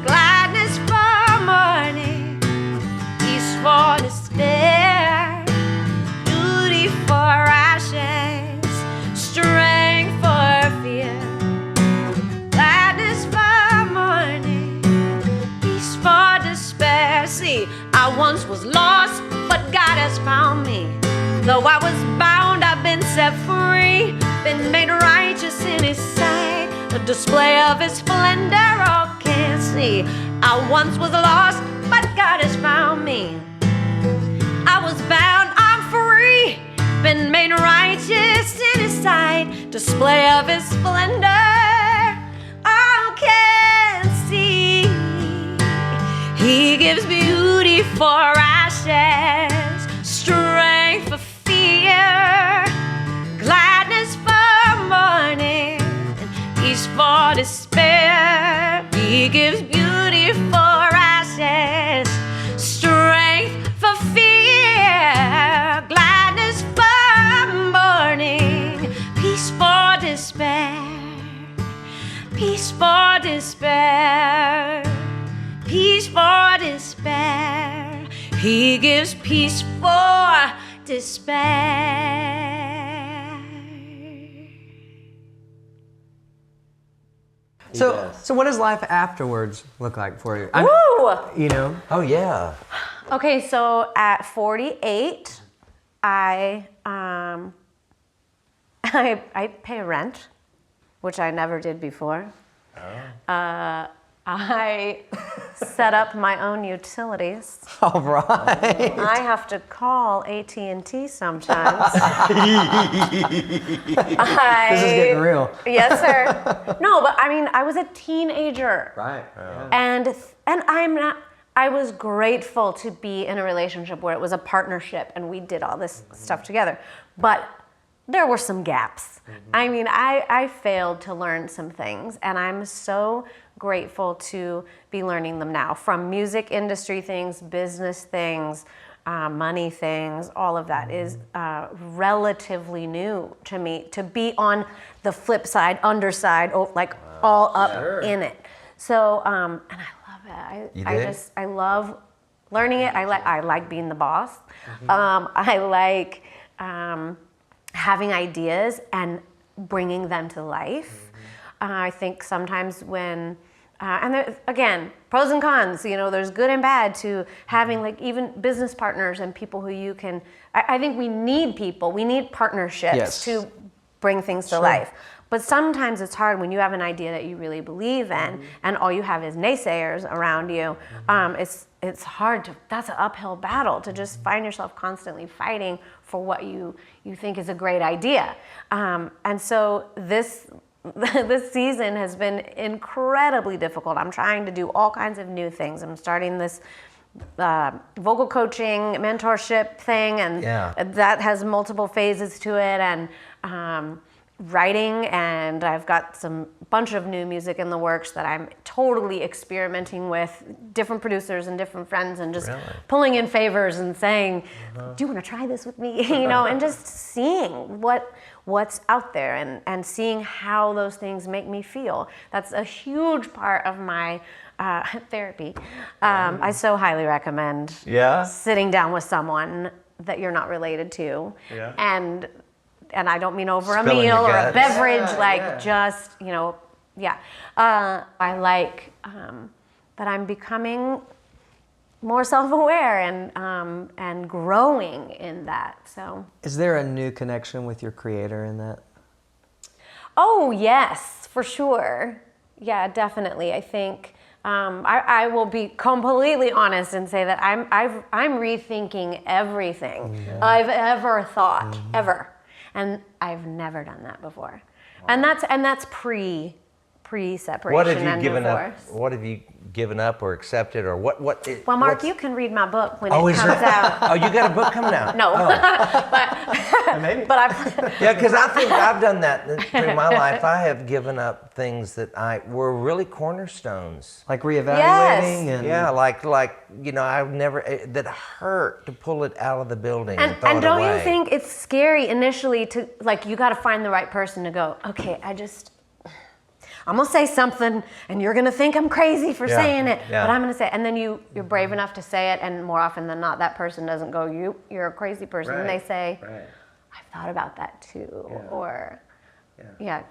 gladness for mourning, peace for despair. Beauty for ashes, strength for fear, gladness for mourning, peace for despair. See, I once was lost, but God has found me. Though I was bound, I've been set free, been made righteous in His sight. The display of His splendor all can see. I once was lost, but God has found me. I was bound, I'm free, been made righteous in His sight. Display of His splendor all can see. He gives beauty for ashes, strength for fear, gladness for mourning, and peace for despair. He gives beauty for ashes, strength for fear, gladness for mourning, peace for despair, peace for despair, peace for despair. He gives peace for despair. So what does life afterwards look like for you? Woo! You know? Oh, yeah. Okay, so at 48, I pay rent, which I never did before. I set up my own utilities. All right. I have to call AT&T sometimes. This is getting real. Yes, sir. No, but I mean, I was a teenager. Right. And I was grateful to be in a relationship where it was a partnership and we did all this stuff together. But there were some gaps. I mean, I failed to learn some things, and I'm so grateful to be learning them now, from music industry things, business things, money things. All of that is relatively new to me, to be on the flip side, underside, all up in it. So, and I love it. I love learning it. I like being the boss. I like having ideas and bringing them to life. I think sometimes when, and there, again, pros and cons, you know, there's good and bad to having like even business partners and people who you can, I think we need people, we need partnerships to bring things to life. But sometimes it's hard when you have an idea that you really believe in and all you have is naysayers around you. It's hard to, that's an uphill battle to just find yourself constantly fighting for what you think is a great idea. And so this season has been incredibly difficult. I'm trying to do all kinds of new things. I'm starting this vocal coaching mentorship thing, and that has multiple phases to it, and writing, and I've got some bunch of new music in the works that I'm totally experimenting with different producers and different friends, and just pulling in favors and saying, do you want to try this with me? You know, and just seeing what's out there and seeing how those things make me feel. That's a huge part of my therapy. I so highly recommend sitting down with someone that you're not related to, and I don't mean over a meal or a beverage, just, you know, I like that I'm becoming more self-aware and growing in that. So, is there a new connection with your creator in that? Oh yes, for sure. Yeah, definitely. I think I will be completely honest and say that I'm rethinking everything I've ever thought ever. And I've never done that before. And that's pre-separation. What have you and given divorce. up? What have you given up or accepted, or what? Well, Mark, you can read my book when it comes out. Oh, you got a book coming out? No, Maybe. but I. Yeah, because I think I've done that through my life. I have given up things that were really cornerstones. Like reevaluating Yes. and like you know, I've never that hurt to pull it out of the building and throw And it don't away. you think it's scary initially to, like, you got to find the right person to go, okay, I'm going to say something and you're going to think I'm crazy for saying it, but I'm going to say it. And then you're brave enough to say it, and more often than not, that person doesn't go, you're a crazy person. And they say, I've thought about that too. Or,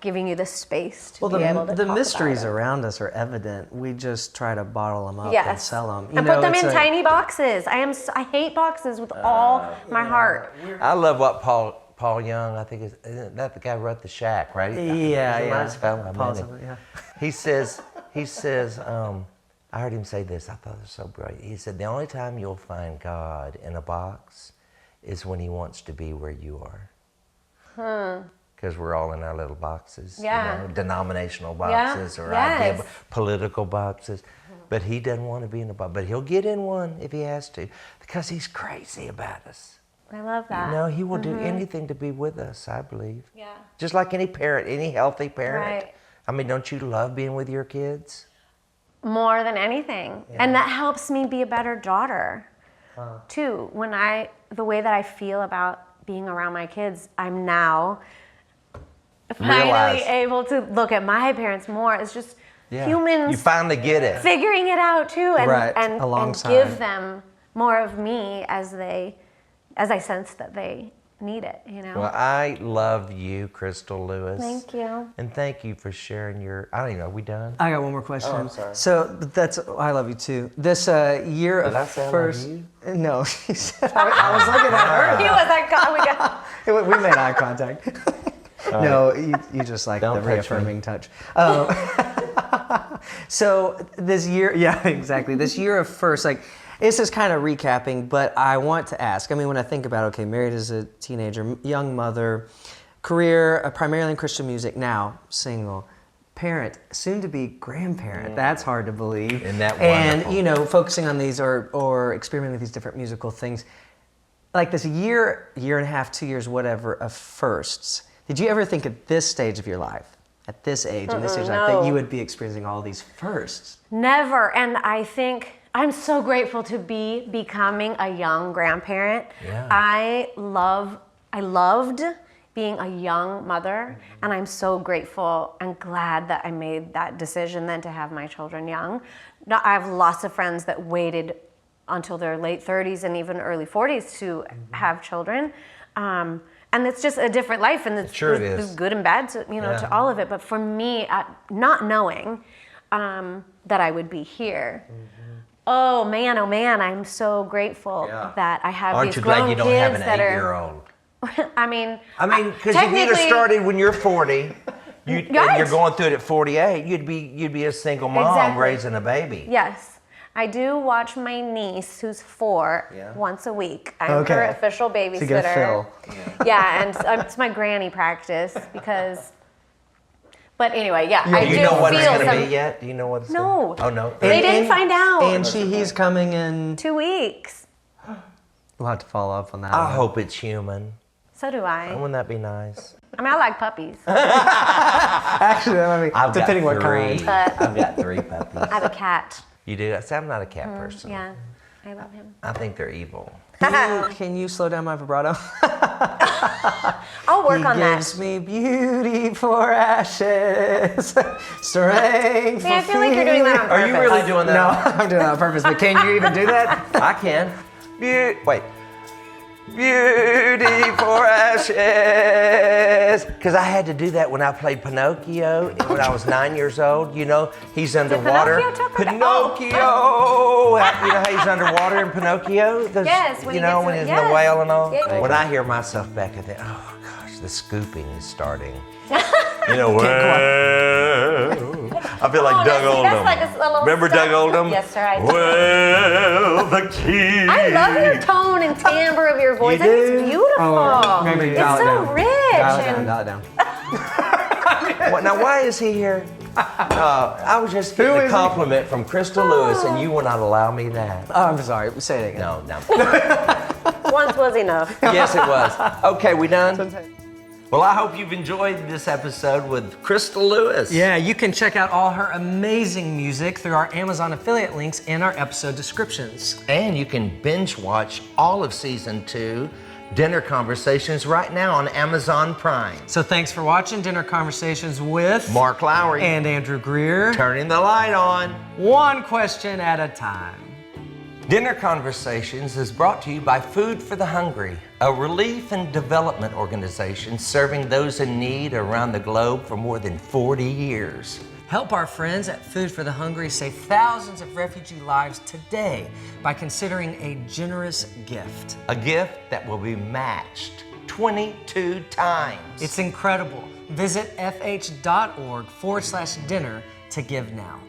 giving you the space to be able to the talk mysteries about it. around us are evident. We just try to bottle them up and Yes. sell them. And put them in tiny boxes. I hate boxes with all my heart. I love what Paul Young, I think, isn't that the guy who wrote The Shack, right? He's a nice fella. Possibly, yeah. He says, I heard him say this, I thought it was so brilliant. He said, the only time you'll find God in a box is when he wants to be where you are. Because we're all in our little boxes, you know, denominational boxes or idea, political boxes. But he doesn't want to be in a box. But he'll get in one if he has to, because he's crazy about us. I love that. You know, he will do anything to be with us, I believe. Yeah. Just like any parent, any healthy parent. Right. I mean, don't you love being with your kids? More than anything. And that helps me be a better daughter, too. The way that I feel about being around my kids, I'm now finally able to look at my parents more. It's just humans. You finally get it. Figuring it out, too. And alongside. give them more of me as I sense that they need it, you know. Well, I love you, Crystal Lewis. Thank you. And thank you for sharing I don't even know, are we done? I got one more question. Oh, I'm sorry. So I love you too. This year Did I of say I love first. you? No, she said. I was looking at her. He was like, God, we got. We made eye contact. No, you just like Don't the touch reaffirming touch. So this year, yeah, exactly. This year of first, like, this is kind of recapping, but I want to ask. I mean, when I think about, okay, married as a teenager, young mother, career primarily in Christian music, now single, parent, soon to be grandparent. That's hard to believe. Isn't that and wonderful? focusing on these or experimenting with these different musical things, like this year and a half, 2 years, whatever, of firsts. Did you ever think at this stage of your life, at this age, in this age, like, that you would be experiencing all these firsts? Never. And I think I'm so grateful to be becoming a young grandparent. Yeah. I loved being a young mother, and I'm so grateful and glad that I made that decision then to have my children young. I have lots of friends that waited until their late 30s and even early 40s to have children. And it's just a different life, and Sure it there's is. good and bad to, to all of it. But for me, not knowing that I would be here, oh man, I'm so grateful that I have Aren't these you grown glad you don't kids have an that are. 8-year-old? I mean, Because if you'd have started when you're 40, and Right. you're going through it at 48, you'd be a single mom Exactly. raising a baby. Yes. I do watch my niece, who's 4, Yeah. once a week. I'm her official babysitter. So you get a fill. Yeah, and it's my granny practice because. But anyway, yeah, I Do you do know what it's feel going to some. be yet? Do you know what it's No. Oh, no. They didn't find out. And he's coming in. 2 weeks. We'll have to follow up on that. I hope it's human. So do I. Wouldn't that be nice? I mean, I like puppies. Actually, that might be, I've depending got what 3. kind. But- I've got 3 puppies. I have a cat. You do? See, I'm not a cat person. Yeah, I love him. I think they're evil. Can you slow down my vibrato? I'll work He on that. gives me beauty for ashes, strength Yeah, I for feel like you're doing that on Are purpose. you really doing No, that? I'm doing that on purpose, but can you even do that? I can. Wait. Beauty for ashes. Because I had to do that when I played Pinocchio when I was 9 years old. You know, he's underwater. Pinocchio talk about that? Pinocchio! You know how he's underwater in Pinocchio? Yes, when you he know, gets when it- he's yes. in the whale and all. Yeah, yeah. When I hear myself back, I think, oh gosh, the scooping is starting. You know, well, I feel like Oh, Doug that's Oldham. like a little Remember Doug stuff. Oldham? Yes, sir, I do. Well, the key. I love your tone and timbre of your voice. You I think it's do? beautiful. Maybe It's dial it so down. rich. Dial it down, and dial it down. Now, why is he here? I was just getting a compliment from Crystal Lewis, and you will not allow me that. Oh, I'm sorry. Say it again. No. once was enough. Yes, it was. Okay, we done? Well, I hope you've enjoyed this episode with Crystal Lewis. Yeah, you can check out all her amazing music through our Amazon affiliate links in our episode descriptions. And you can binge watch all of season 2, Dinner Conversations, right now on Amazon Prime. So thanks for watching Dinner Conversations with Mark Lowry. and Andrew Greer. Turning the light on. One question at a time. Dinner Conversations is brought to you by Food for the Hungry, a relief and development organization serving those in need around the globe for more than 40 years. Help our friends at Food for the Hungry save thousands of refugee lives today by considering a generous gift. A gift that will be matched 22 times. It's incredible. Visit fh.org/dinner to give now.